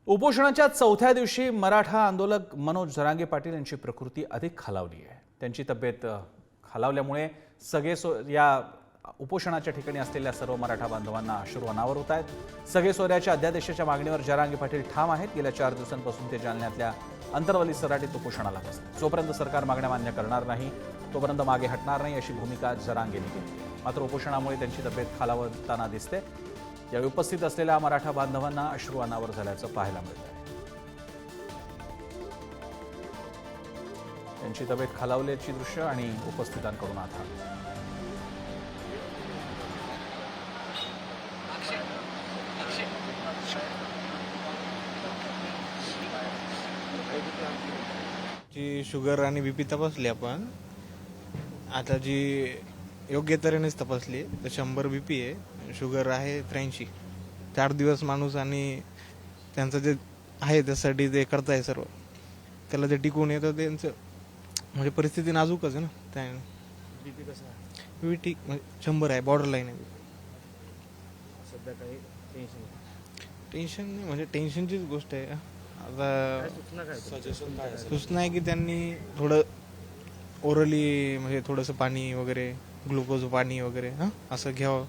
उपोषणाच्या चौथ्या दिवशी मराठा आंदोलक मनोज जरांगे पाटील यांची प्रकृती अधिक खालावली आहे। त्यांची तब्येत खालावल्यामुळे या उपोषणाच्या ठिकाणी असलेल्या सर्व मराठा बांधवांना अश्रू अनावर होत आहेत। सगळेसोऱ्याच्या अध्यादेशाच्या मागणीवर जरांगे पाटील ठाम आहेत। गेल्या 4 दिवसांपासून ते जालन्यातल्या अंतरवली सराटीत उपोषणाला बसले। जोपर्यंत सरकार मागण्या मान्य करणार नाही तोपर्यंत मागे हटणार नाही अशी भूमिका जरांगेंनी घेतली। मात्र उपोषणामुळे त्यांची तब्येत खालावताना दिसते। यावेळी उपस्थित असलेल्या मराठा बांधवांना अश्रू अनावर झाल्याचं पाहायला मिळत आहे। त्यांची तब्येत खालावल्याची दृश्य आणि उपस्थितांकडून आधार जी शुगर आणि बीपी तपासली आपण आता जी योग्य तऱ्हेनेच तपासली तर 100 बीपी आहे, शुगर आहे 83। 4 दिवस माणूस आणि त्यांचं जे आहे त्यासाठी ते करताय सर्व, त्याला ते टिकून येतं त्यांचं म्हणजे परिस्थिती नाजूकच आहे ना। त्या बीपी कसा आहे? बीपी ठीक म्हणजे 100 आहे, बॉर्डर लाईन आहे। सध्या काही टेन्शन नाही म्हणजे टेन्शनचीच गोष्ट आहे। आता सूचना आहे की त्यांनी थोडं ओरली म्हणजे थोडंसं पाणी वगैरे, ग्लुकोज पाणी वगैरे असं घ्यावं।